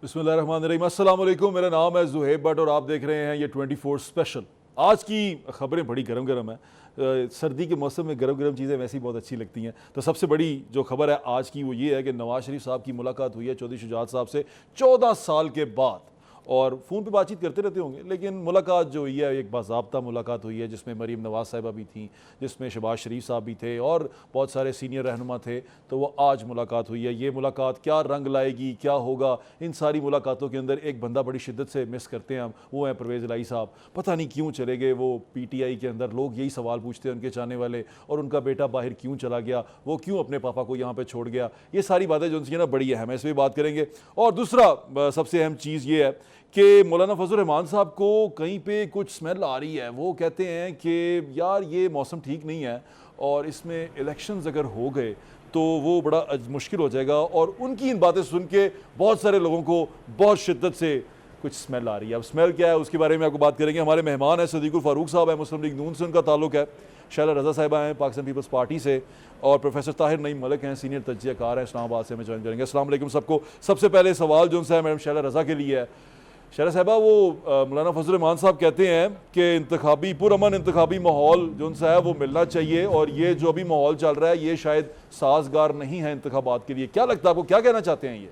बिस्मिल्लाहिर्रहमानिर्रहीम, अस्सलाम वालेकुम। मेरा नाम है ज़ुहैब भट्ट और आप देख रहे हैं ये 24 स्पेशल। आज की खबरें बड़ी गर्म गर्म है। सर्दी के मौसम में गर्म गर्म चीज़ें वैसे ही बहुत अच्छी लगती हैं। तो सबसे बड़ी जो खबर है आज की वो ये है कि नवाज शरीफ साहब की मुलाकात हुई है चौधरी शुजात साहब से 14 साल के बाद। और फ़ोन पे बातचीत करते रहते होंगे, लेकिन मुलाकात जो हुई है एक बाज़ाब्ता मुलाकात हुई है जिसमें मरीम नवाज़ साहिबा भी थी, जिसमें शहबाज शरीफ साहब भी थे और बहुत सारे सीनियर रहनुमा थे। तो वो आज मुलाकात हुई है। ये मुलाकात क्या रंग लाएगी, क्या होगा, इन सारी मुलाकातों के अंदर एक बंदा बड़ी शिद्दत से मिस करते हैं हम, वो हैं परवेज़ इलाही साहब। पता नहीं क्यों चले गए वो PTI के अंदर। लोग यही सवाल पूछते हैं उनके चाहने वाले, और उनका बेटा बाहर क्यों चला गया, वो क्यों अपने पापा को यहाँ पर छोड़ गया। ये सारी बातें जो उनकी ना बड़ी अहम है, इस पर बात करेंगे। और दूसरा सबसे अहम चीज़ ये है कि मौलाना फजल रहमान साहब को कहीं पे कुछ स्मेल आ रही है। वो कहते हैं कि यार ये मौसम ठीक नहीं है और इसमें इलेक्शंस अगर हो गए तो वो बड़ा मुश्किल हो जाएगा। और उनकी इन बातें सुन के बहुत सारे लोगों को बहुत शिद्दत से कुछ स्मेल आ रही है। अब स्मेल क्या है उसके बारे में आपको बात करेंगे। हमारे मेहमान हैं सदीकुल फारूक साहब हैं, मुस्लिम लीग नून से उनका ताल्लुक है। शैला रज़ा साहिबा हैं पाकिस्तान पीपल्स पार्टी से, और प्रोफेसर ताहिर नईम मलिक हैं, सीनियर तज्जियाकार हैं, इस्लामाबाद से हमें ज्वाइन करेंगे। अस्सलाम वालेकुम सबको। सबसे पहले सवाल जो उनसे है मैडम शैला रज़ा के लिए है। शैला साहिबा, वो मौलाना फजल रहमान साहब कहते हैं कि इंतखाबी पुरअमन इंतखाबी माहौल जो उनसे है वो मिलना चाहिए, और ये जो अभी माहौल चल रहा है ये शायद साजगार नहीं है इंतखाबात के लिए। क्या लगता है आपको, क्या कहना चाहते हैं ये?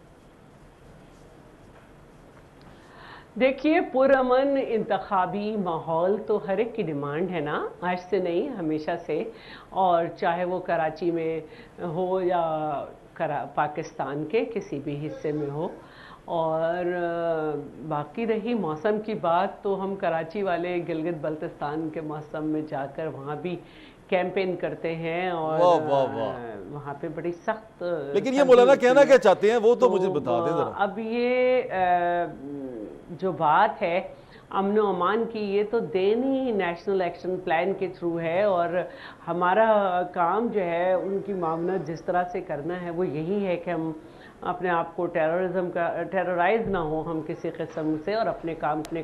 देखिए, पुरअमन इंतखाबी माहौल तो हर एक की डिमांड है ना, आज से नहीं हमेशा से। और चाहे वो कराची में हो या पाकिस्तान के किसी भी हिस्से में हो। और बाकी रही मौसम की बात, तो हम कराची वाले गिलगित बल्तिस्तान के मौसम में जाकर वहाँ भी कैंपेन करते हैं और वाह वाह वाह। वहाँ पे बड़ी सख्त लेकिन ये मौलाना कहना क्या चाहते हैं वो तो मुझे बता दें जरा। अब ये जो बात है अमन व अमान की, ये तो देनी नेशनल एक्शन प्लान के थ्रू है, और हमारा काम जो है उनकी मामनत जिस तरह से करना है वो यही है कि हम अपने आप को टेरराइज ना हो हम किसी किस्म से, और अपने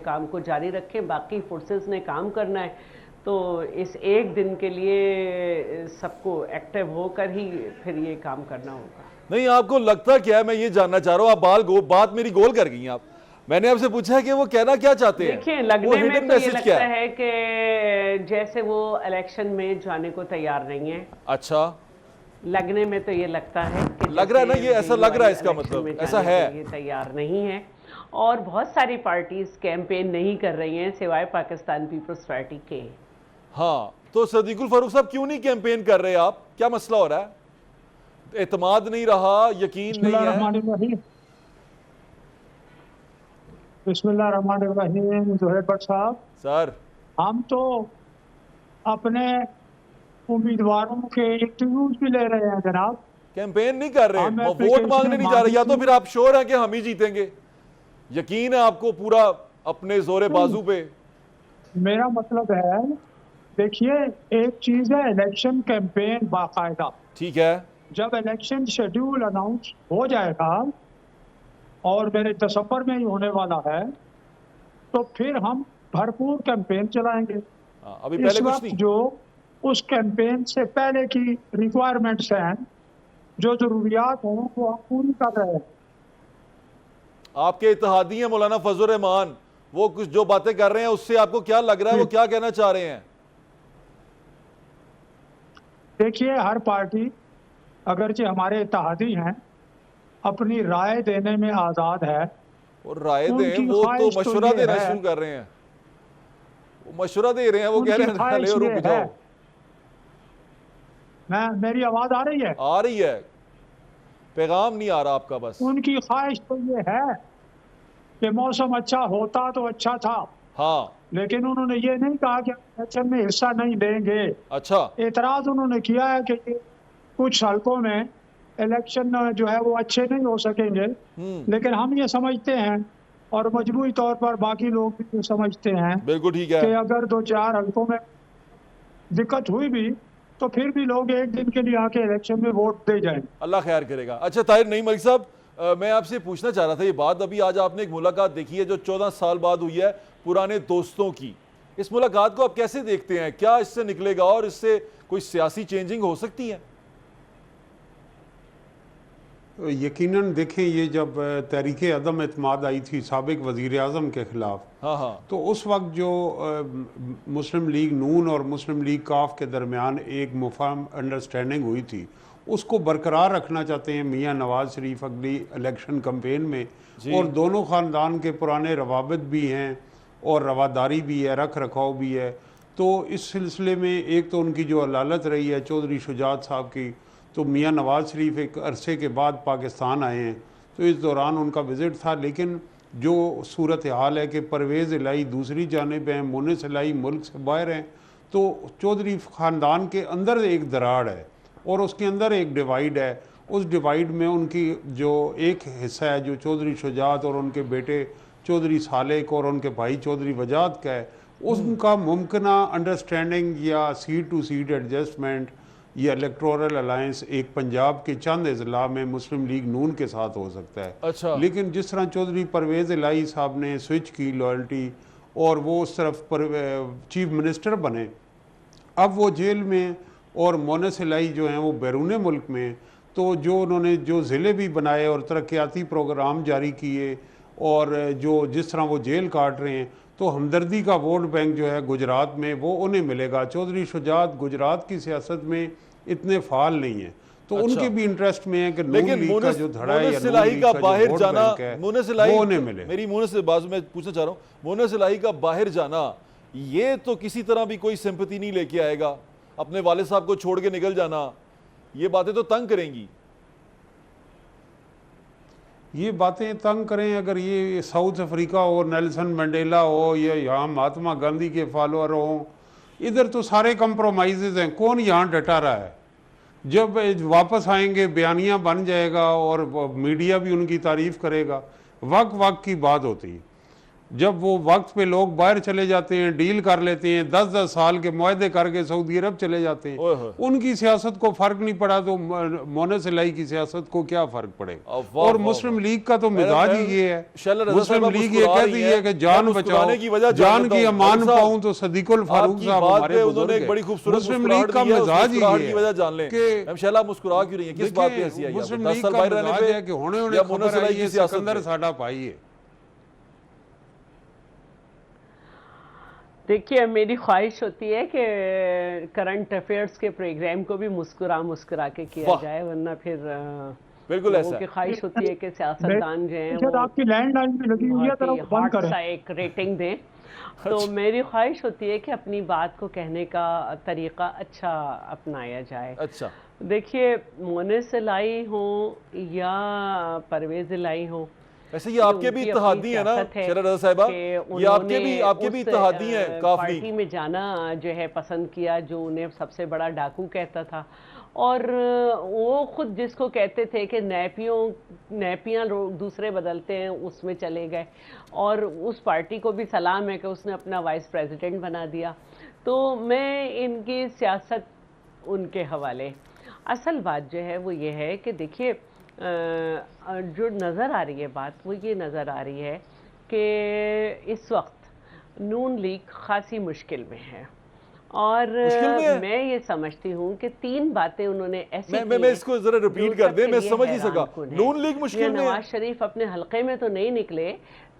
काम को जारी रखें। बाकी फोर्सेस ने काम करना है, तो इस एक दिन के लिए सबको एक्टिव होकर ही फिर ये काम करना होगा। नहीं, आपको लगता क्या है, मैं ये जानना चाह रहा हूँ। आप बात मेरी गोल कर गई आप। मैंने आपसे पूछा है कि वो कहना क्या चाहते हैं। देखिए, लगने में तो ये लगता है कि जैसे वो इलेक्शन में जाने को तैयार नहीं है। अच्छा, लगने में तो ये लगता है कि लग रहा है ना, ये ऐसा लग रहा है, इसका मतलब ऐसा है ये तैयार नहीं है। और बहुत सारी पार्टीज कैंपेन नहीं कर रही हैं सिवाय पाकिस्तान पीपल्स पार्टी के। हाँ, तो सदीकुल फारूक साहब क्यों नहीं कैंपेन कर रहे आप? क्या मसला हो रहा है? एतमाद नहीं रहा, यकीन नहीं है? बिस्मिल्लाहिर्रहमानिर्रहीम। ज़ुहैब भट्ट साहब, सर हम तो अपने उम्मीदवारों के इंटरव्यूज भी ले रहे हैं जनाब। कैंपेन नहीं कर रहे, हम वोट मांगने नहीं जा रहे। या तो फिर आप श्योर हैं कि हम ही जीतेंगे? यकीन है आपको पूरा अपने जोरे बाजू पे? मेरा मतलब है, देखिए, एक चीज है इलेक्शन कैंपेन बाकायदा। ठीक है, जब इलेक्शन शेड्यूल अनाउंस हो जाएगा, और मेरे दिसंबर में ही होने वाला है, तो फिर हम भरपूर कैंपेन चलाएंगे। अभी पहले इस कुछ वक्त नहीं। जो उस कैंपेन से पहले की रिक्वायरमेंट्स हैं, जो जरूरियात हैं, वो हम पूरी कर रहे हैं। आपके इत्तेहादी हैं मौलाना फजल रहमान, वो कुछ जो बातें कर रहे हैं उससे आपको क्या लग रहा है, वो क्या कहना चाह रहे हैं? देखिए, हर पार्टी अगरचे हमारे इत्तेहादी हैं, अपनी राय देने में आजाद है। और राय दें, वो तो मशवरा देना शुरू कर रहे हैं। वो मशवरा दे रहे हैं, वो कह रहे हैं रुक जाओ। मेरी आवाज आ रही है? आ रही है, पैगाम नहीं आ रहा आपका। बस उनकी ख्वाहिश तो ये है कि मौसम अच्छा होता तो अच्छा था। हाँ, लेकिन उन्होंने ये नहीं कहा कि इलेक्शन में हिस्सा नहीं लेंगे। अच्छा, एतराज उन्होंने किया है कि कुछ हल्कों में इलेक्शन जो है वो अच्छे नहीं हो सकेंगे। लेकिन हम ये समझते हैं, और मजबूरी तौर पर बाकी लोग भी ये समझते हैं, बिल्कुल ठीक है, कि अगर 2-4 हल्कों में दिक्कत हुई भी तो फिर भी लोग एक दिन के लिए आके इलेक्शन में वोट दे जाएं। अल्लाह खैर करेगा। अच्छा ताहिर नईम मलिक साहब, मैं आपसे पूछना चाह रहा था ये बात। अभी आज आपने एक मुलाकात देखी है जो 14 साल बाद हुई है पुराने दोस्तों की। इस मुलाकात को आप कैसे देखते हैं? क्या इससे निकलेगा और इससे कोई सियासी चेंजिंग हो सकती है? यकीनन देखें, ये जब तहरीक अदम एतमाद आई थी साबिक वज़ीर आज़म के ख़िलाफ़, हाँ हाँ, तो उस वक्त जो मुस्लिम लीग नून और मुस्लिम लीग काफ के दरमियान एक मुफाहम अंडरस्टैंडिंग हुई थी, उसको बरकरार रखना चाहते हैं मियाँ नवाज शरीफ अगली इलेक्शन कैंपेन में। और दोनों ख़ानदान के पुराने रवाबित भी हैं और रवादारी भी है, रख रखाव भी है। तो इस सिलसिले में एक तो उनकी जो अलालत रही है चौधरी शुजात साहब की, तो मियाँ नवाज शरीफ एक अरसे के बाद पाकिस्तान आए हैं, तो इस दौरान उनका विज़िट था। लेकिन जो सूरत हाल है कि परवेज़ इलाही दूसरी जानिब हैं, मोनिस इलाही मुल्क से बाहर हैं, तो चौधरी ख़ानदान के अंदर एक दरार है और उसके अंदर एक डिवाइड है। उस डिवाइड में उनकी जो एक हिस्सा है जो चौधरी शुजात और उनके बेटे चौधरी सालेक और उनके भाई चौधरी वजात का है, उनका मुमकिना अंडरस्टैंडिंग या सीट टू सीट एडजस्टमेंट या इलेक्टोरल अलायंस एक पंजाब के चंद अजला में मुस्लिम लीग नून के साथ हो सकता है। अच्छा। लेकिन जिस तरह चौधरी परवेज़ इलाही साहब ने स्विच की लॉयल्टी और वो उस तरफ चीफ मिनिस्टर बने, अब वो जेल में और मोनस इलाही जो हैं वो बैरून मुल्क में, तो जो उन्होंने जो ज़िले भी बनाए और तरक्याती प्रोग्राम जारी किए और जो जिस तरह वो जेल काट रहे हैं, तो हमदर्दी का वोट बैंक जो है गुजरात में वो उन्हें मिलेगा। चौधरी शुजात गुजरात की सियासत में इतने फाल नहीं है, तो उनके भी इंटरेस्ट में है कि नून लीग का जो धड़ा है या नून लीग का का बाहर जो वोट जाना, बैंक है वो उन्हें मिले। मेरी मोनस से बाजू में पूछना चाह रहा हूँ, मोनस इलाही का बाहर जाना ये तो किसी तरह भी कोई सिंपैथी नहीं लेके आएगा। अपने वाले साहब को छोड़ के निकल जाना, ये बातें तो तंग करेंगी। ये बातें तंग करें अगर ये साउथ अफ्रीका हो, नेल्सन मंडेला हो या यहाँ महात्मा गांधी के फॉलोअर हों, इधर तो सारे कंप्रोमाइज़ हैं, कौन यहाँ डटा रहा है। जब वापस आएंगे बयानियाँ बन जाएगा और मीडिया भी उनकी तारीफ़ करेगा। वक्त की बात होती है, जब वो वक्त पे लोग बाहर चले जाते हैं, डील कर लेते हैं, 10-10 साल के मुआहदे करके सऊदी अरब चले जाते हैं, उनकी सियासत को फर्क नहीं पड़ा, तो मोनस इलाही की सियासत को क्या फर्क पड़ेगा। और मुस्लिम लीग का तो मिजाज ही ये है, मुस्लिम लीग ये कहती है कि जान बचाओ, जान की अमान पाऊं तो सदीकुल फारूक साहब हमारे बुजुर्ग हैं। मुस्लिम लीग का मिजाज ही ये है कि शैला मुस्कुरा क्यों रही है, किस बात पे हंसी आई? मुस्लिम लीग का मिजाज है कि होने खबर आई है सिकंदर साडा भाई है। देखिए, मेरी ख्वाहिश होती है कि करंट अफेयर्स के प्रोग्राम को भी मुस्कुरा के किया जाए, वरना फिर बिल्कुल ऐसा की ख्वाहिश होती है कि सियासतदान जो हैं वो आपकी लैंड लाइन भी लगी हुई है, तो बंद करें, एक रेटिंग दें। तो मेरी ख्वाहिश होती है कि अपनी बात को कहने का तरीका अच्छा अपनाया जाए। अच्छा, देखिए, मोनिस इलाही हो या परवेज़ इलाही हो, वैसे ये आपके भी इत्तेहादी है ना शैला रज़ा साहिबा, ये आपके भी इत्तेहादी हैं काफी। पार्टी में जाना जो है पसंद किया जो उन्हें सबसे बड़ा डाकू कहता था, और वो खुद जिसको कहते थे कि नैपियाँ लोग दूसरे बदलते हैं उसमें चले गए, और उस पार्टी को भी सलाम है कि उसने अपना वाइस प्रेसिडेंट बना दिया। तो मैं इनकी सियासत उनके हवाले। असल बात जो है वो ये है कि देखिए, जो नज़र आ रही है बात वो ये नज़र आ रही है कि इस वक्त नून लीग खासी मुश्किल में है, और मैं ये समझती हूँ कि 3 बातें उन्होंने ऐसी मैं इसको जरा रिपीट कर दे, मैं समझ नहीं सका। नून लीग मुश्किल में, नवाज शरीफ अपने हलके में तो नहीं निकले,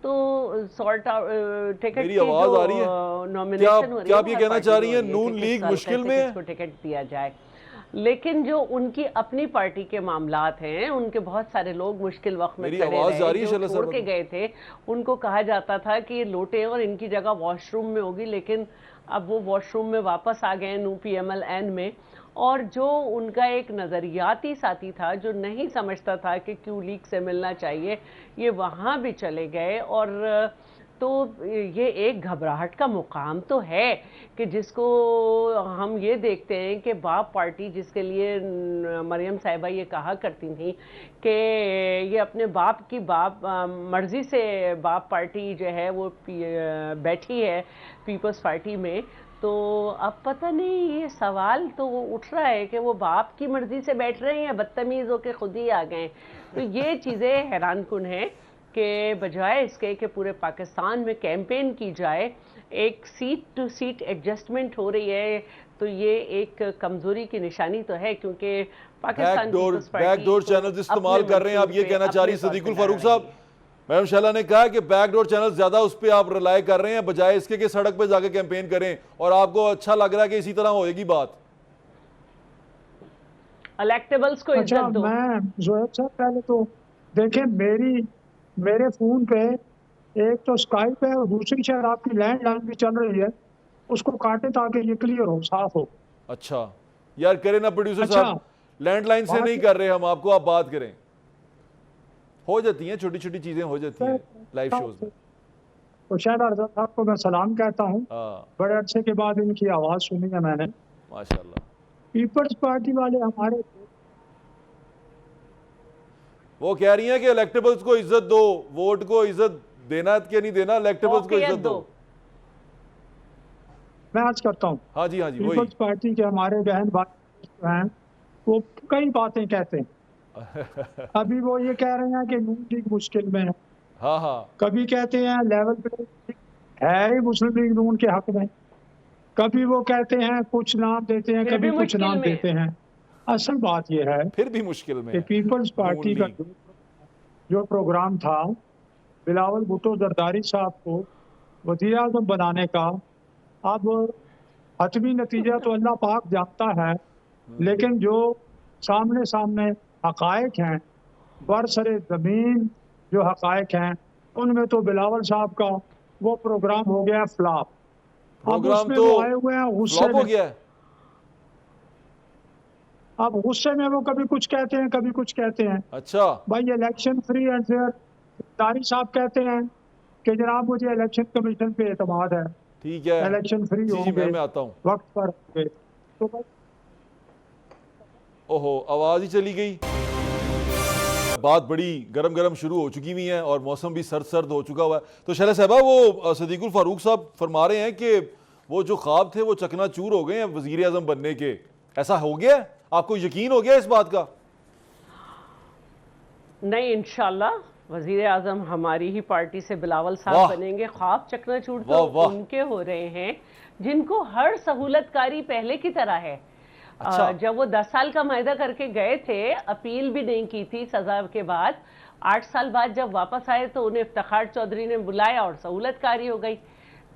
तो सॉर्ट आउट टिकट मेरी आवाज आ रही है, नॉमिनेशन हो रही है, क्या आप ये कहना चाह रही हैं नून लीग मुश्किल में है? टिकट दिया जाए, लेकिन जो उनकी अपनी पार्टी के मामलात हैं, उनके बहुत सारे लोग मुश्किल वक्त में खड़े रहे, जो छोड़ के गए थे, उनको कहा जाता था कि ये लोटे और इनकी जगह वॉशरूम में होगी, लेकिन अब वो वॉशरूम में वापस आ गए NUPMLN में। और जो उनका एक नज़रियाती साथी था जो नहीं समझता था कि क्यों लीग से मिलना चाहिए, ये वहाँ भी चले गए। और तो ये एक घबराहट का मुकाम तो है कि जिसको हम ये देखते हैं कि बाप पार्टी, जिसके लिए मरियम साहिबा ये कहा करती थी कि ये अपने बाप की मर्ज़ी से बाप पार्टी जो है वो बैठी है पीपल्स पार्टी में, तो अब पता नहीं, ये सवाल तो उठ रहा है कि वो बाप की मर्ज़ी से बैठ रहे हैं या बदतमीज़ होकर खुद ही आ गए। तो ये चीज़ें हैरानकुन हैं कि बजाय इसके कि पूरे पाकिस्तान में कैंपेन की जाए, एक सीट टू सीट एडजस्टमेंट हो रही है। तो ये एक कमजोरी की निशानी तो है, क्योंकि Pakistan backdoor peoples party backdoor तो चैनल्स इस्तेमाल अपने कर रहे हैं, आप मंसूर ये पे कहना चाह रही हैं अपने तौर सदीकुल पे फारूक लड़ा साहब? रही है। मैडम शैला ने कहा कि बैकडोर चैनल्स ज्यादा उस पर आप रिलाई कर रहे हैं बजाय इसके कि सड़क पे जाके कैंपेन करें, और आपको अच्छा लग रहा है कि इसी तरह होएगी बात। इलेक्टेबल्स को अच्छा, इज्जत दो। मैं जोएब साहब पहले तो देखें, मेरे फोन पे एक तो स्काइप है और दूसरी शायद आपकी लैंडलाइन भी चल रही है, उसको काटे ताकि ये क्लियर हो, साफ हो। अच्छा यार करें ना प्रोड्यूसर अच्छा, साहब, लैंडलाइन से बात- नहीं कर रहे हम आपको, आप बात करें। हो जाती हैं छोटी छोटी चीजें, हो जाती हैं लाइव शोज में। तो शायद आज़ाद साहब को मैं सलाम कहता हूँ, हाँ बड़े अरसे के बाद इनकी आवाज़ सुनी है मैंने। माशाल्लाह। पीपल्स पार्टी वाले हमारे वो कह रही हैं कि इलेक्टेबल्स को इज्जत दो, वोट को इज्जत देना कि नहीं देना, इलेक्टेबल्स को इज्जत दो। मैं आज करता हूँ। हाँ जी हाँ जी वही। पीपल्स पार्टी के हमारे बहन भाई जो हैं वो कई बातें कहते हैं। अभी वो ये कह रहे हैं कि नून लीग मुश्किल में है, हाँ हाँ कभी कहते हैं लेवल पे है ही मुस्लिम लीग नून के हक में, कभी वो कहते हैं कुछ नाम देते हैं, फिर कभी भी कुछ मुश्किल नाम में। देते हैं। असल बात यह है फिर भी मुश्किल में कि है। पीपल्स पार्टी का लीग। जो प्रोग्राम था बिलावल भुट्टो जरदारी साहब को वज़ीर आज़म बनाने का, अब हतमी नतीजा तो अल्लाह पाक जानता है, लेकिन जो सामने सामने हकायक हैं, बरसरे ज़मीन जो हकायक हैं, उनमें तो बिलावल साहब का वो प्रोग्राम हो गया फ्लॉप। अब प्रोग्राम उसमें तो वो आए हुए हैं गुस्से फ्लॉप हो में। गया है। अब गुस्से में वो कभी कुछ कहते हैं, कभी कुछ कहते हैं। अच्छा भाई इलेक्शन फ्री एंड फेयर, तारी साहब कहते हैं कि जनाब मुझे इलेक्शन कमीशन पे एतमाद है, ठीक है इलेक्शन फ्री जी जी होंगे, मैं आता हूँ। वक्त पर होंगे। तो भाई ओहो आवाज ही चली गई। बात बड़ी गरम गरम शुरू हो चुकी हुई है और मौसम भी सर्द सर्द हो चुका हुआ है। तो शैला साहबा, वो सदीकुल फारूक साहब फरमा रहे हैं कि वो जो ख्वाब थे वो चकनाचूर हो गए हैं वजीर आजम बनने के, ऐसा हो गया? आपको यकीन हो गया इस बात का? नहीं, इंशाल्लाह वजीर आजम हमारी ही पार्टी से बिलावल वाह। साहब बनेंगे। ख्वाब चकनाचूर तो वाह, वाह। उनके हो रहे हैं जिनको हर सहूलतकारी पहले की तरह है। अच्छा। जब वो 10 साल का मायदा करके गए थे, अपील भी नहीं की थी सजा के बाद, 8 साल बाद जब वापस आए तो उन्हें इफ्तिखार चौधरी ने बुलाया और सहूलतकारी हो गई।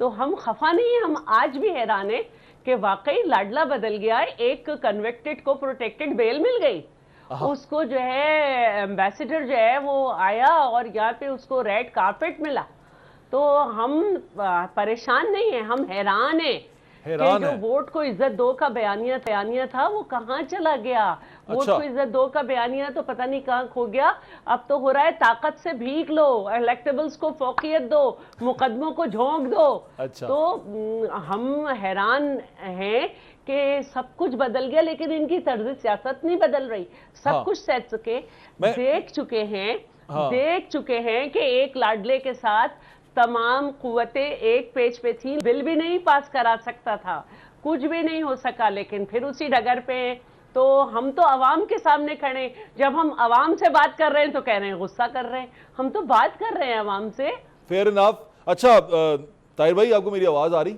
तो हम खफा नहीं हैं, हम आज भी हैरान हैं कि वाकई लाडला बदल गया है। एक कन्विक्टेड को प्रोटेक्टेड बेल मिल गई, उसको जो है एम्बेसडर जो है वो आया और यहाँ पे उसको रेड कारपेट मिला। तो हम परेशान नहीं हैं, हम हैरान हैं कि जो है। वोट को इज्जत दो का बयानिया था वो कहाँ चला गया। वोट अच्छा। को इज्जत दो का बयानिया तो पता नहीं कहाँ खो गया। अब तो हो रहा है ताकत से भीग लो, इलेक्टेबल्स को फौकियत दो, मुकदमों को झोंक दो। अच्छा। तो हम हैरान हैं कि सब कुछ बदल गया, लेकिन इनकी तर्ज सियासत नहीं बदल रही। सब हाँ। कुछ सह चुके, मैं- देख चुके हैं। हाँ। देख चुके हैं कि एक लाडले के साथ तमाम कुव्वतें एक पेज पे थी, बिल भी नहीं पास करा सकता था, कुछ भी नहीं हो सका, लेकिन फिर उसी डगर पे हैं। तो हम तो अवाम के सामने खड़े, जब हम अवाम से बात कर रहे हैं तो कह रहे हैं गुस्सा कर रहे हैं। हम तो बात कर रहे हैं अवाम से। Fair enough. अच्छा ताहिर भाई, आपको मेरी आवाज आ रही?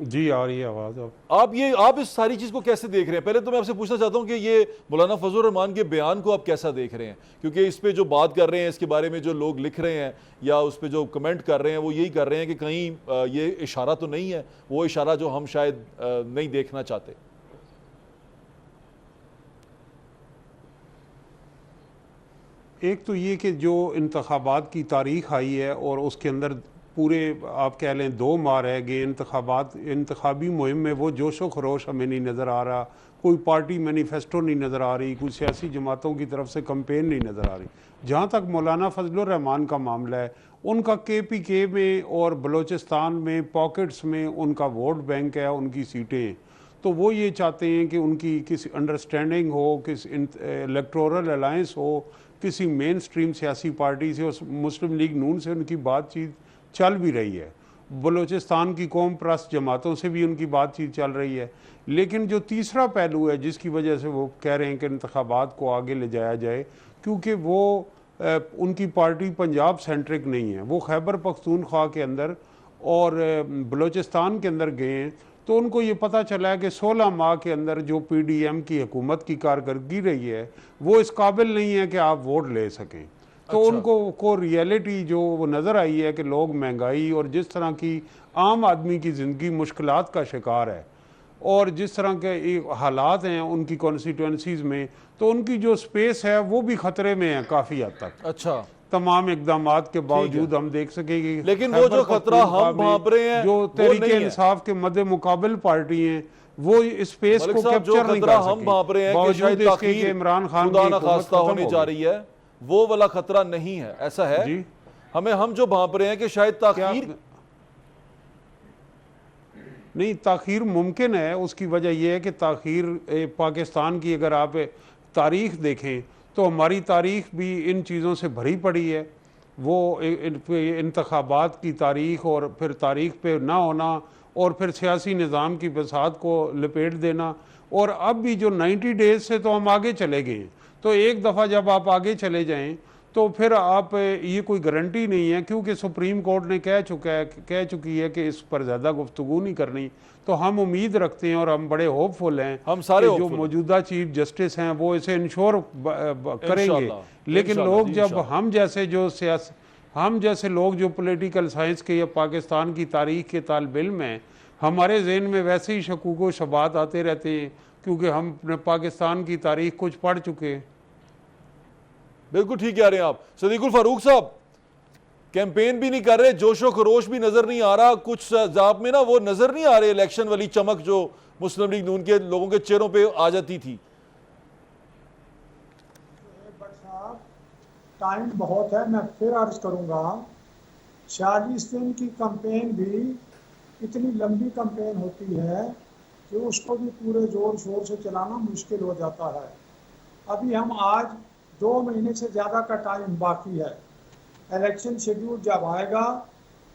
जी आ रही है आवाज़। अब आप इस सारी चीज़ को कैसे देख रहे हैं? पहले तो मैं आपसे पूछना चाहता हूं कि ये मौलाना फजलुर रहमान के बयान को आप कैसा देख रहे हैं, क्योंकि इस पे जो बात कर रहे हैं, इसके बारे में जो लोग लिख रहे हैं या उस पे जो कमेंट कर रहे हैं, वो यही कर रहे हैं कि कहीं ये इशारा तो नहीं है, वो इशारा जो हम शायद नहीं देखना चाहते। एक तो ये कि जो इंतखाबात की तारीख आई है और उसके अंदर पूरे आप कह लें 2 माह रह गए इंतखाबी मुहिम में, वो जोशो खरोश हमें नहीं नज़र आ रहा, कोई पार्टी मैनिफेस्टो नहीं नज़र आ रही, कोई सियासी जमातों की तरफ से कंपेन नहीं नज़र आ रही। जहाँ तक मौलाना फजलुर रहमान का मामला है, उनका KPK में और बलूचिस्तान में पॉकेट्स में उनका वोट बैंक है, उनकी सीटें, तो वो ये चाहते हैं कि उनकी किसी अंडरस्टैंडिंग हो, किसी इलेक्टोरल अलायंस हो किसी मेन स्ट्रीम सियासी पार्टी से, और मुस्लिम लीग नून से उनकी बातचीत चल भी रही है, बलूचिस्तान की कौम परस्त जमातों से भी उनकी बातचीत चल रही है। लेकिन जो तीसरा पहलू है जिसकी वजह से वो कह रहे हैं कि इंतखाबात को आगे ले जाया जाए, क्योंकि वो उनकी पार्टी पंजाब सेंट्रिक नहीं है, वो खैबर पख्तूनख्वा के अंदर और बलूचिस्तान के अंदर गए हैं, तो उनको ये पता चला है कि 16 माह के अंदर जो PDM की हुकूमत की कारकर्दगी रही है वो इस काबिल नहीं है कि आप वोट ले सकें। तो उनको को रियलिटी जो वो नज़र आई है कि लोग महंगाई और जिस तरह की आम आदमी की ज़िंदगी मुश्किलात का शिकार है और जिस तरह के हालात हैं उनकी कॉन्स्टिट्यूंसीज़ में, तो उनकी जो स्पेस है वो भी ख़तरे में है काफ़ी हद तक। अच्छा, तमाम इकदाम के बावजूद हम देख सकेंगे, लेकिन वो जो खतरा हम भांप रहे हैं जो वो तहरीक नहीं है। इंसाफ के मद्दे मुकाबिल पार्टी हैं वो स्पेस मलिक को साहब, जो कैप्चर नहीं खतरा कर हम सके। भांप रहे हैं कि बावजूद शायद इसके ताख़ीर कि इमरान खान खुदा की ना हुकूमत खास्ता खत्म होने हो जा गई। रही है, वो वाला खतरा नहीं है, ऐसा है? जी, हम जो भांप रहे हैं कि शायद ताख़ीर नहीं, ताख़ीर मुमकिन है। उसकी वजह यह है कि ताख़ीर पाकिस्तान की अगर आप तारीख़ देखें तो हमारी तारीख़ भी इन चीज़ों से भरी पड़ी है। वो इंतखाबात की तारीख़ और फिर तारीख़ पे ना होना और फिर सियासी निज़ाम की फसाद को लपेट देना, और अब भी जो 90 डेज़ से तो हम आगे चले गए हैं। तो एक दफ़ा जब आप आगे चले जाएं तो फिर आप ये कोई गारंटी नहीं है, क्योंकि सुप्रीम कोर्ट ने कह चुकी है कि इस पर ज़्यादा गुफ्तगू नहीं करनी। तो हम उम्मीद रखते हैं और हम बड़े होपफुल हैं, हम सारे कि जो hopeful हैं। मौजूदा चीफ जस्टिस हैं वो इसे इंश्योर करेंगे। इंशाल्लाह, लेकिन इंशाल्लाह लोग जी, जब इंशाल्लाह। हम जैसे लोग जो पॉलिटिकल साइंस के या पाकिस्तान की तारीख के तालिब इल्म हैं, हमारे जहन में वैसे ही शकूक व शबात आते रहते हैं, क्योंकि हम अपने पाकिस्तान की तारीख कुछ पढ़ चुके हैं। बिल्कुल ठीक कह रहे हैं आप सदीकुल फारूक साहब। कैंपेन भी नहीं कर रहे, जोशो खरोश भी नजर नहीं आ रहा, कुछ जाप में ना वो नजर नहीं आ रहे इलेक्शन वाली चमक जो मुस्लिम लीग नून के लोगों के चेहरों पे आ जाती थी। बट साहब, टाइम बहुत है, मैं फिर अर्ज करूंगा, 46 दिन की कैंपेन भी इतनी लंबी कैंपेन होती है कि उसको भी पूरे जोर शोर से चलाना मुश्किल हो जाता है। अभी हम आज 2 महीने से ज़्यादा का टाइम बाकी है। इलेक्शन शेड्यूल जब आएगा,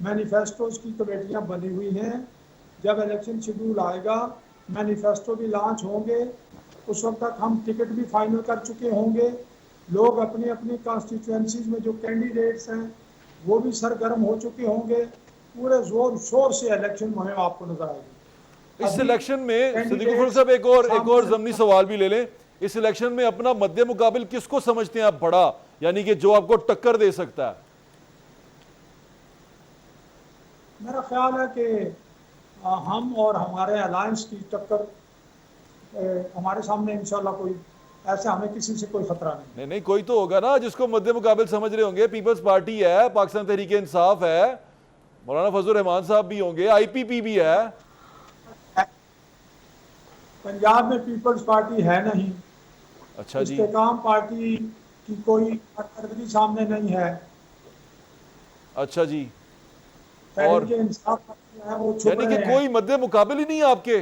मैनिफेस्टोज की कमेटियां बनी हुई हैं, जब इलेक्शन शेड्यूल आएगा मैनिफेस्टो भी लॉन्च होंगे, उस वक्त तक हम टिकट भी फाइनल कर चुके होंगे। लोग अपनी अपनी कॉन्स्टिट्यूंसीज में जो कैंडिडेट्स हैं वो भी सरगर्म हो चुके होंगे। पूरे जोर शोर से इलेक्शन मुहिम आपको नजर आएगी। इस इलेक्शन में candidates सदीकुल फारूक साहब एक और सामने- ज़मनी सवाल भी ले लें। इस इलेक्शन में अपना मद्दे मुकाबिल किसको समझते हैं आप बड़ा, यानी कि जो आपको टक्कर दे सकता है? मेरा ख्याल है कि हम और हमारे अलायंस की टक्कर, हमारे सामने इंशाल्लाह कोई ऐसा, हमें किसी से कोई खतरा नहीं। नहीं नहीं, कोई तो होगा ना जिसको मद्दे मुकाबिल समझ रहे होंगे। पीपल्स पार्टी है, पाकिस्तान तहरीक इंसाफ है, मौलाना फजल रहमान साहब भी होंगे, IPP भी है। पंजाब में पीपल्स पार्टी है नहीं, अच्छा जी, इस्तेकाम पार्टी की कोई कारकर्दगी सामने नहीं है, अच्छा जी, और तहरीक इंसाफ पार्टी है वो छुप यानी कि रहे हैं। कोई मद्दे मुकाबिल ही नहीं है आपके।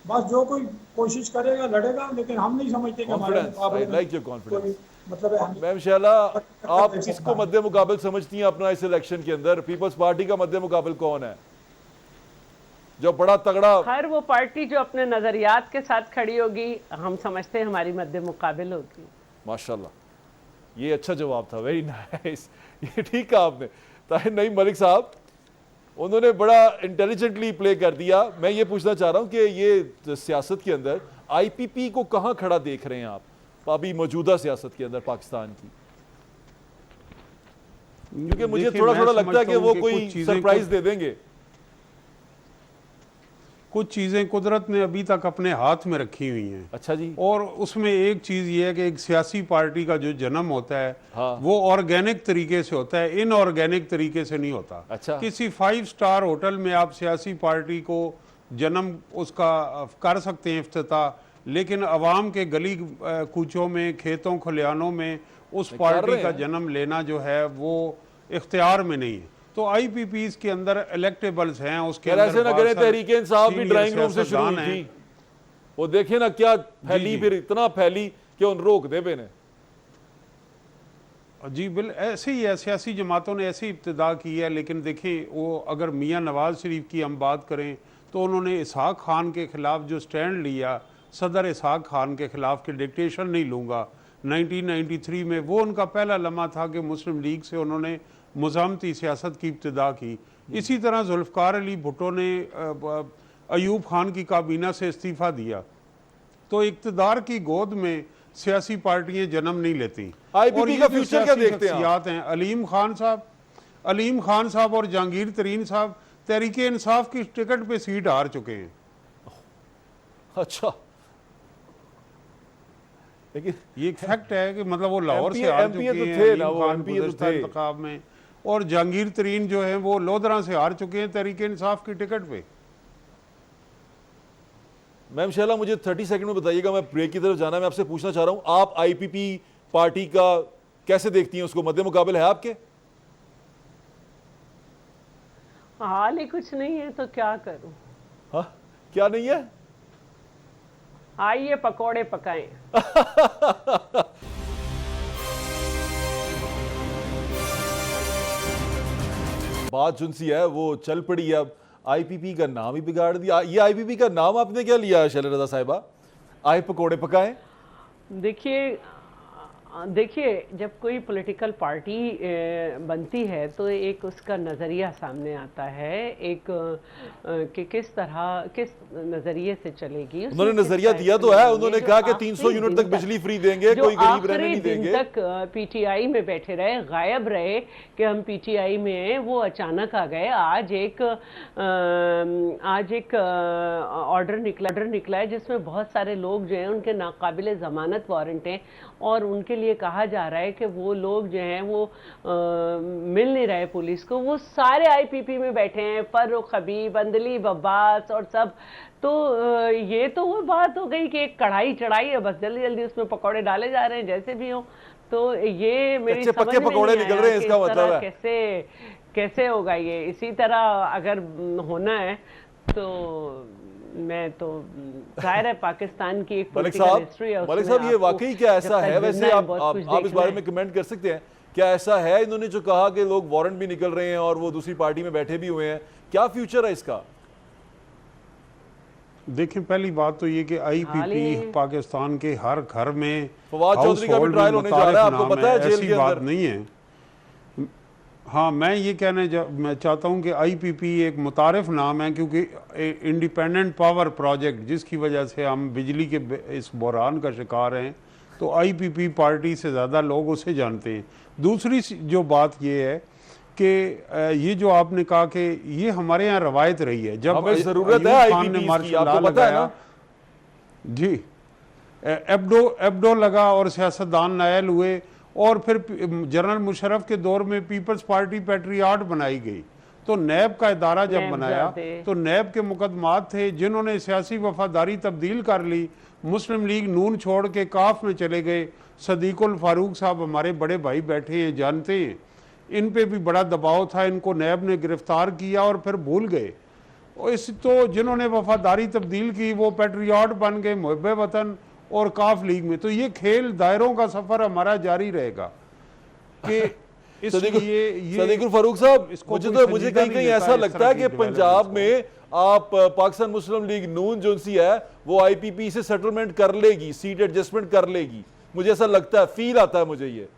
बस जो कोई कोशिश करेगा लड़ेगा, लेकिन हम नहीं समझते कि हमारे कॉन्फिडेंस, मुकाबले आई में लाइक योर कॉन्फिडेंस। कोई मतलब है। मैम शैला, आप दे किसको सकता है। मद्दे मुकाबिल समझती हैं अपना इस इलेक्शन के अंदर? पीपल्स पार्टी का मद्दे मुकाबिल कौन है जो बड़ा तगड़ा? हर वो पार्टी जो अपने नज़रियात के साथ खड़ी होगी, हम समझते हैं हमारी मद्दे मुकाबिल होगी। माशाल्लाह, ये अच्छा जवाब था, वेरी नाइस। ये ठीक कहा आपने। ताहिर नईम मलिक साहब, उन्होंने बड़ा इंटेलिजेंटली प्ले कर दिया। मैं ये पूछना चाह रहा हूँ कि ये सियासत के अंदर IPP को कहाँ खड़ा देख रहे हैं आप अभी मौजूदा सियासत के अंदर पाकिस्तान की? क्योंकि मुझे देखिए, थोड़ा मैं थोड़ा लगता है समझता कि हूं वो कि कोई कुछ चीज़ें सरप्राइज दे देंगे। कुछ चीज़ें कुदरत ने अभी तक अपने हाथ में रखी हुई हैं। अच्छा जी, और उसमें एक चीज़ ये है कि एक सियासी पार्टी का जो जन्म होता है हाँ। वो ऑर्गेनिक तरीके से होता है, इनऑर्गेनिक तरीके से नहीं होता। अच्छा। किसी 5 स्टार होटल में आप सियासी पार्टी को जन्म उसका कर सकते हैं इफ्तिताह, लेकिन अवाम के गली कूचों में, खेतों खलियानों में उस कर पार्टी रहे का हैं। जन्म लेना जो है वो इख्तियार में नहीं है। तो IPPs के अंदर इलेक्टेबल्स हैं, उसके यार ऐसे ना करें, तहरीक इंसाफ भी सीनियर ड्राइंग रूम से शुरू हुई सियासतदान हैं। थी, वो देखे ना क्या फैली, जी। फिर इतना फैली कि उन रोक दे पे ने। जी ऐसे ही है, सियासी जमातों ने ऐसी इब्तिदा की है। लेकिन देखें, वो अगर मियाँ नवाज शरीफ की हम बात करें तो उन्होंने इसहाक खान के ख़िलाफ़ जो स्टैंड लिया, सदर इसहाक खान के ख़िलाफ़ कि डिक्टेशन नहीं लूँगा, 1993 में वो उनका पहला लम्हा था कि मुस्लिम लीग से उन्होंने मुज़ामती सियासत की इब्तिदा की। इसी तरह जुल्फ़कार अली भुट्टो ने अयूब खान की काबीना से इस्तीफ़ा दिया। तो इक़्तिदार की गोद में सियासी पार्टियां जन्म नहीं लेती। IPP का फ्यूचर क्या देखते हैं आप? शख्सियात हैं अलीम खान साहब और जहांगीर तरीन साहब तहरीके इंसाफ की टिकट पे सीट हार चुके हैं। अच्छा, लेकिन ये एक फैक्ट है कि मतलब वो लाहौर से हार चुके तो हैं थे ना, अलीम वो खान MP तो गुज़श्ता थे। इंतखाब में, और जहांगीर तरीन जो है वो लोधरा से हार चुके हैं तहरीके इंसाफ की टिकट पे। मैम शैला, मुझे 30 सेकंड में बताइएगा, मैं ब्रेक की तरफ जाना है। मैं आपसे पूछना चाह रहा हूं, आप IPP पार्टी का कैसे देखती हैं? उसको मद्दे मुकाबले है आपके? हाल ही कुछ नहीं है तो क्या करूं। हाँ, क्या नहीं है? आइए पकोड़े पकाएं। बात जुन सी है वो चल पड़ी है। अब IPP का नाम ही बिगाड़ दिया। ये IPP का नाम आपने क्या लिया शैला रज़ा साहिबा? आए पकोड़े पकाएं? देखिए जब कोई पॉलिटिकल पार्टी बनती है तो एक उसका नज़रिया सामने आता है, एक कि किस नज़रिए से चलेगी। उन्होंने नजरिया दिया तो है, उन्होंने कहा कि 300 यूनिट तक बिजली फ्री देंगे, कोई गरीब रहने नहीं देंगे। तक PTI में बैठे रहे, गायब रहे कि हम PTI में हैं, वो अचानक आ गए। आज एक ऑर्डर निकला है जिसमें बहुत सारे लोग जो हैं उनके नाकाबिले ज़मानत वारंट हैं और उनके लिए कहा जा रहा है कि वो लोग जो हैं वो मिल नहीं रहे पुलिस को। वो सारे IPP में बैठे हैं, फर्रुख हबीब, अंदलीब अब्बास और सब। तो ये तो वो बात हो गई कि एक कढ़ाई चढ़ाई है, बस जल्दी जल्दी उसमें पकौड़े डाले जा रहे हैं जैसे भी हो। तो ये मेरी समझ में पकौड़े नहीं निकल आया रहे हैं, कि इसका इस तरह मतलब है कैसे होगा ये। इसी तरह अगर होना है तो मैं तो जाहिर है पाकिस्तान की एक पॉलिटिकल हिस्ट्री है। मलिक साहब, ये वाकई क्या ऐसा है? वैसे आप इस बारे में कमेंट कर सकते हैं, क्या ऐसा है? इन्होंने जो कहा कि लोग वारंट भी निकल रहे हैं और वो दूसरी पार्टी में बैठे भी हुए हैं, क्या फ्यूचर है इसका? देखें, पहली बात तो ये कि IPP पाकिस्तान के हर घर में फवाद चौधरी का भी ट्रायल होने जा रहा है, आपको पता है, जेल के बात अंदर। नहीं है। हाँ, मैं ये मैं चाहता हूँ कि IPP एक मुतारिफ नाम है, क्योंकि इंडिपेंडेंट पावर प्रोजेक्ट जिसकी वजह से हम बिजली के इस बहरान का शिकार हैं, तो IPP पार्टी से ज़्यादा लोग उसे जानते हैं। दूसरी जो बात ये है कि ये जो आपने कहा कि ये हमारे यहाँ रवायत रही है, जब हमें ज़रूरत है IPP की, आपको पता है ना जी, एब्डो लगा और सियासतदान नायल हुए, और फिर जनरल मुशर्रफ के दौर में पीपल्स पार्टी पैट्रियाट बनाई गई। तो नैब का इदारा जब बनाया तो नैब के मुकदमात थे, जिन्होंने सियासी वफादारी तब्दील कर ली, मुस्लिम लीग नून छोड़ के काफ में चले गए। सदीकुल फारूक साहब हमारे बड़े भाई बैठे हैं, जानते हैं, इन पे भी बड़ा दबाव था, इनको नैब ने गिरफ्तार किया और फिर भूल गए। और इस तो जिन्होंने वफादारी तब्दील की वो पैट्रियाट बन गए, मुहब्बे वतन और काफ लीग में। तो ये खेल दायरों का सफर हमारा जारी रहेगा कि सदीकुल फारूक साहब, मुझे कहीं ऐसा लगता है कि पंजाब में आप पाकिस्तान मुस्लिम लीग नून जो सी है वो IPP से सेटलमेंट कर लेगी, सीट एडजस्टमेंट कर लेगी, मुझे ऐसा लगता है, फील आता है मुझे। ये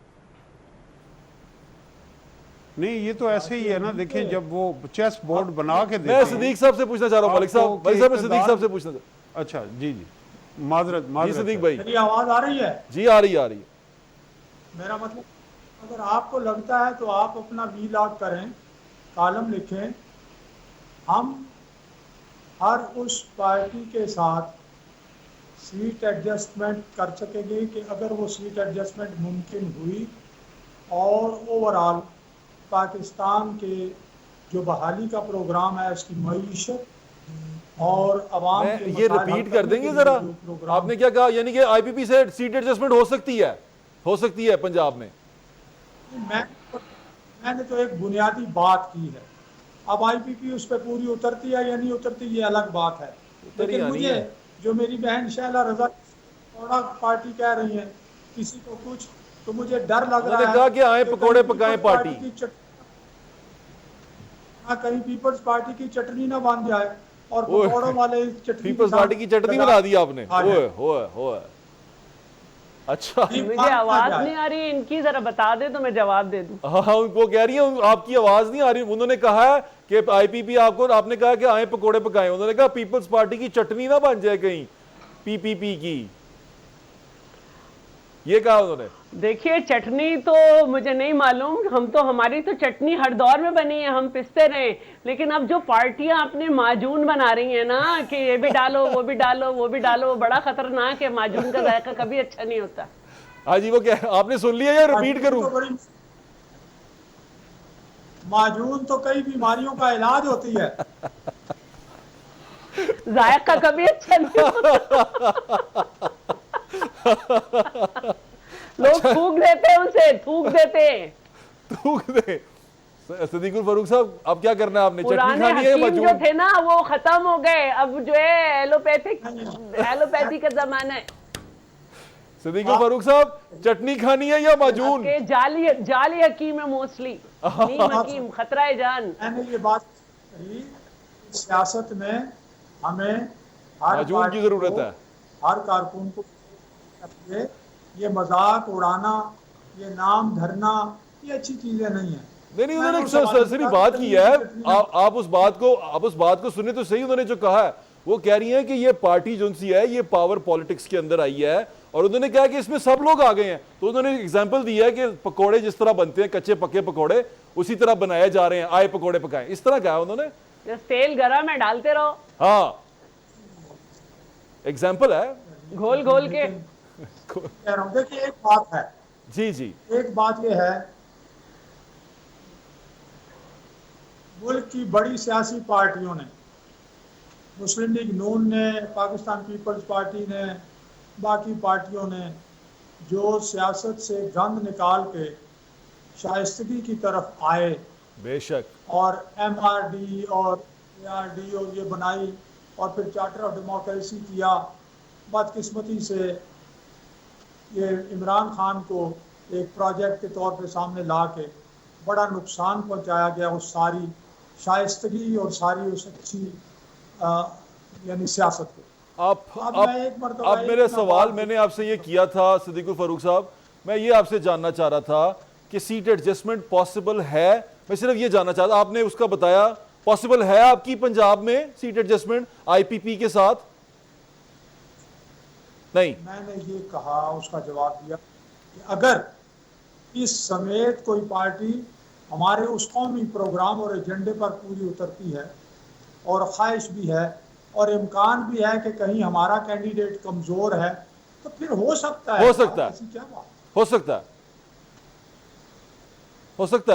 नहीं, ये तो ऐसे ही है ना। देखें, जब वो चेस बोर्ड बना के मैं सदीक साहब से पूछना चाह रहा हूँ, मलिक साहब, मैं सदीक साहब से पूछना। अच्छा जी, माजरत सदीक भाई, मेरी आवाज आ रही है? जी आ रही है। मेरा मतलब, अगर आपको लगता है तो आप अपना वीलॉग करें, कॉलम लिखें। हम हर उस पार्टी के साथ सीट एडजस्टमेंट कर सकेंगे कि अगर वो सीट एडजस्टमेंट मुमकिन हुई और ओवरऑल पाकिस्तान के जो बहाली का प्रोग्राम है, उसकी मईशत और अवाम के ये रिपीट कर देंगे जरा, आपने क्या कहा? यानी कि IPP से सीट एडजस्टमेंट हो सकती है पंजाब में? मैंने तो एक बुनियादी बात की है। अब IPP उस पर पूरी उतरती है या नहीं उतरती, ये अलग बात है। लेकिन मुझे जो मेरी बहन शैला रज़ा थोड़ा पार्टी कह रही है, किसी को कुछ, तो मुझे डर लग रहा है कहा कि आए पकोड़े पकाएं पार्टी, कहीं पीपल्स पार्टी की चटनी ना बन जाए और पकौड़ों वाले चटनी, पीपल्स पार्टी की चटनी बना दी आपने। ओए अच्छा, मुझे आवाज नहीं आ रही इनकी, जरा बता दे तो मैं जवाब दे दूं। हाँ, उनको कह रही है आपकी आवाज नहीं आ रही। उन्होंने कहा है कि आईपीपी आपको, आपने कहा कि आए पकोड़े पकाए, उन्होंने कहा पीपल्स पार्टी की चटनी ना बन जाए कहीं पीपीपी की, ये कहा उन्होंने। देखिए चटनी तो मुझे नहीं मालूम, हम तो, हमारी तो चटनी हर दौर में बनी है, हम पिसते रहे। लेकिन अब जो पार्टियां अपने माजून बना रही हैं ना कि ये भी डालो वो भी डालो वो भी डालो, वो बड़ा खतरनाक है। माजून का जायका कभी अच्छा नहीं होता। हाँ जी, वो क्या आपने सुन लिया या रिपीट करूं? माजून तो कई बीमारियों का इलाज होती है, जायका कभी अच्छा नहीं होता। लोग थूक देते हैं, उनसे थूक देते हैं। थूक दे। सदीकुल फारूक साहब, अब क्या करना है आपने? चटनी पुराने खानी है? हकीम जो थे ना वो खत्म हो गए, अब जो है एलोपैथी का जमाना है। सदीकुल फारूक साहब, चटनी खानी है या माजून? जाली हकीम है मोस्टली, नीम हकीम, खतरा है जान। मैंने ये बात कही, सियासत में हमें हर माजून की जरूरत है, हर कारकुन को ये मजाक उड़ाना, ये नाम धरना, ये अच्छी चीजें नहीं है। नहीं, उन्होंने एक सरसरी बात की है। आप उस बात को सुने तो सही। उन्होंने जो कहा है वो कह रही है कि ये पार्टी जो सी है ये पावर पॉलिटिक्स के अंदर आई है, और उन्होंने कहा कि इसमें सब लोग आ गए हैं। तो उन्होंने एग्जांपल दिया है कि पकोड़े जिस तरह बनते हैं, कच्चे पक्के पकोड़े, उसी तरह बनाए जा रहे हैं, आए पकोड़े पकाए, इस तरह कहा उन्होंने। तेल गरम है, डालते रहो। हाँ, एग्जाम्पल है, घोल घोल के। कह रहा हूं, देखिए एक बात है, जी एक बात ये है, मुल्क की बड़ी सियासी पार्टियों ने, मुस्लिम लीग नून ने, पाकिस्तान पीपल्स पार्टी ने, बाकी पार्टियों ने जो सियासत से गंद निकाल के शाइस्तगी की तरफ आए, बेशक, और MRD और ARD और ये बनाई और फिर चार्टर ऑफ डेमोक्रेसी किया, बदकिस्मती से ये इमरान खान को एक प्रोजेक्ट के तौर पे सामने ला के बड़ा नुकसान पहुंचाया गया उस सारी शाइस्तगी और सारी उस अच्छी यानी सियासत को। अब मेरे सवाल मैंने आपसे ये किया था सदीकुल फारूक साहब, मैं ये आपसे जानना चाह रहा था कि सीट एडजस्टमेंट पॉसिबल है। मैं सिर्फ ये जानना चाहता, आपने उसका बताया पॉसिबल है आपकी पंजाब में सीट एडजस्टमेंट IPP के साथ? नहीं, मैंने ये कहा, उसका जवाब दिया कि अगर इस समेत कोई पार्टी हमारे उस कौमी प्रोग्राम और एजेंडे पर पूरी उतरती है और ख्वाहिश भी है और इम्कान भी है कि कहीं हमारा कैंडिडेट कमजोर है, तो फिर हो सकता है। क्या बात, हो सकता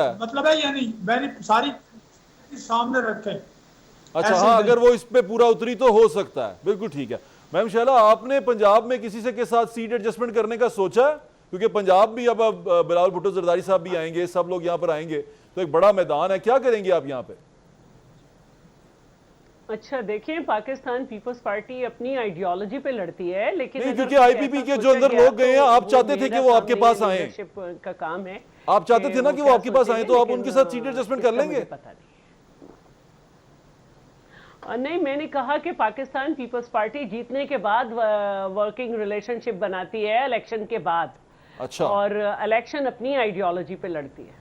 है मतलब है, यानी मैंने सारी सामने रखे। अच्छा, हाँ, अगर वो इस पे पूरा उतरी तो हो सकता है, बिल्कुल ठीक है। मैम शैला, आपने पंजाब में किसी से के साथ सीट एडजस्टमेंट करने का सोचा है? क्योंकि पंजाब भी अब बिलावल भुट्टो जरदारी साहब भी आएंगे, सब लोग यहाँ पर आएंगे, तो एक बड़ा मैदान है, क्या करेंगे आप यहाँ पे? अच्छा देखिए, पाकिस्तान पीपल्स पार्टी अपनी आइडियोलॉजी पे लड़ती है, लेकिन नहीं, क्योंकि IPP के जो अंदर लोग गए हैं, आप चाहते थे कि वो आपके पास आए, का काम है, आप चाहते थे ना कि वो आपके पास आए, तो आप उनके साथ सीट एडजस्टमेंट कर लेंगे? पता नहीं, मैंने कहा कि पाकिस्तान पीपल्स पार्टी जीतने के बाद वर्किंग रिलेशनशिप बनाती है इलेक्शन के बाद। अच्छा, और इलेक्शन अपनी आइडियोलॉजी पे लड़ती है,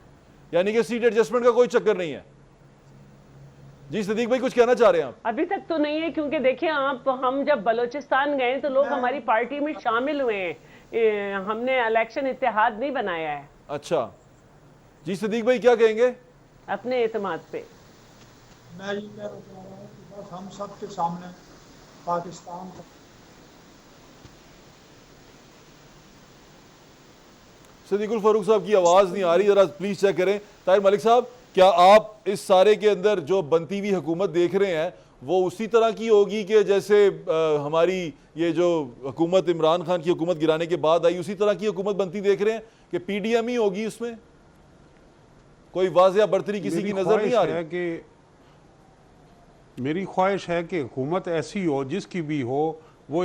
यानी कि सीट एडजस्टमेंट का कोई चक्कर नहीं है। जी सदीक भाई, कुछ कहना चाह रहे हैं आप? अभी तक तो नहीं है, क्योंकि देखिए हम जब बलोचिस्तान गए तो लोग हमारी पार्टी में शामिल हुए हैं, हमने इलेक्शन इत्तेहाद नहीं बनाया है। अच्छा जी, सदीक भाई क्या कहेंगे? अपने एतमाद पे मैं ये कह रहा हूँ कि बस हम सब के सामने पाकिस्तान का सदीकुल फारूक साहब की आवाज नहीं आ रही, जरा प्लीज चेक करें। ताहिर मलिक साहब, क्या आप इस सारे के अंदर जो बनती हुई हुकूमत देख रहे हैं वो उसी तरह की होगी कि जैसे हमारी ये जो हुकूमत इमरान खान की हुकूमत गिराने के बाद आई, उसी तरह की हुकूमत बनती देख रहे हैं कि PDM ही होगी? उसमें कोई वाज़ेह बर्तरी किसी की नजर नहीं आ रही? कि मेरी ख्वाहिश है कि हुकूमत ऐसी हो जिसकी भी हो, वो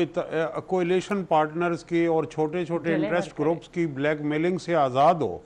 कोएलिशन पार्टनर्स के और छोटे छोटे इंटरेस्ट ग्रुप्स की ब्लैकमेलिंग से आज़ाद हो।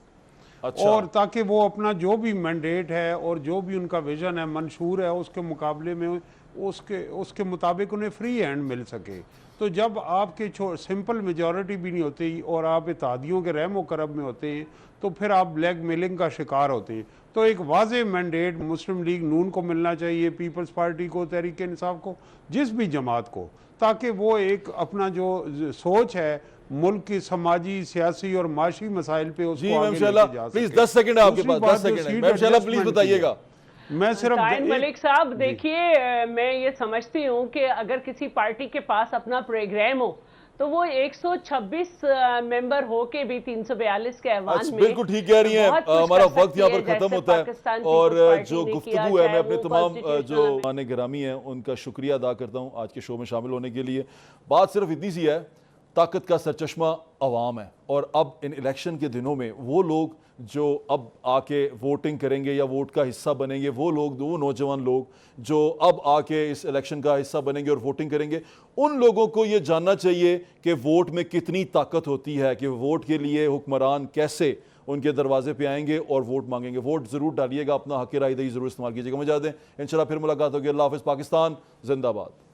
अच्छा। और ताकि वो अपना जो भी मैंडेट है और जो भी उनका विजन है, मंशूर है, उसके मुकाबले में उसके उसके मुताबिक उन्हें फ्री हैंड मिल सके। तो जब आपके सिंपल मेजॉरिटी भी नहीं होती और आप इत्तेहादियों के रहमो करम में होते हैं तो फिर आप ब्लैक मेलिंग का शिकार होते हैं। तो एक वाज़े मैंडेट मुस्लिम लीग नून को मिलना चाहिए, पीपल्स पार्टी को, तहरीक इंसाफ को, जिस भी जमात को, ताकि वो एक अपना जो सोच है मुल्क की समाजी, सियासी और माशी मसाइल पे उसको आगे लेके जा सके। प्लीज 10 सेकंड है आपके पास, 10 सेकंड है मैम शाला, प्लीज बताइएगा। मैं सिर्फ ताहिर मलिक साहब देखिए, मैं ये समझती हूँ कि अगर किसी पार्टी के पास अपना प्रोग्राम हो तो वो 126 मेंबर हो के भी 342 के ऐवान में बिल्कुल ठीक कह रही हैं। बहुत कुछ हमारा कर वक्त यहाँ सकती पर है, खत्म जैसे होता है पाकिस्तान और पीपल्स पार्टी जो ने गुफ्तगू किया, है मैं चाहे अपने वो तमाम जो कॉन्स्टिट्यूशनल माने गिरामी हैं उनका शुक्रिया अदा करता हूँ आज के शो में शामिल होने के लिए। बात सिर्फ इतनी सी है, ताकत का सरचश्मा अवाम है और अब इन इलेक्शन के दिनों में वो लोग जो अब आके वोटिंग करेंगे या वोट का हिस्सा बनेंगे, वो लोग, वो नौजवान लोग जो अब आके इस इलेक्शन का हिस्सा बनेंगे और वोटिंग करेंगे, उन लोगों को ये जानना चाहिए कि वोट में कितनी ताकत होती है, कि वोट के लिए हुक्मरान कैसे उनके दरवाजे पे आएंगे और वोट मांगेंगे। वोट ज़रूर डालिएगा, अपना हक राय दही ज़रूर इस्तेमाल कीजिएगा। मजा दें, इंशाल्लाह फिर मुलाकात होगी। अल्लाह हाफ़िज़। पाकिस्तान जिंदाबाद।